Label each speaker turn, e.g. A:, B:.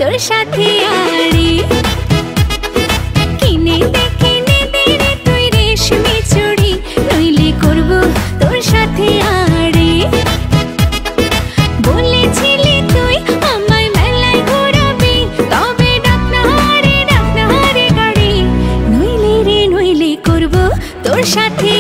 A: তোর সাথে আড়ি কিনে দেখে নেবে রে তুই রেশমি চুড়ি নইলে করব তোর সাথে আড়ি বলেছিলি তুই আমায় মেলায় ঘোরাবি তবে ডাক না রে গাড়ি নইলে রে নইলে করব তোর সাথে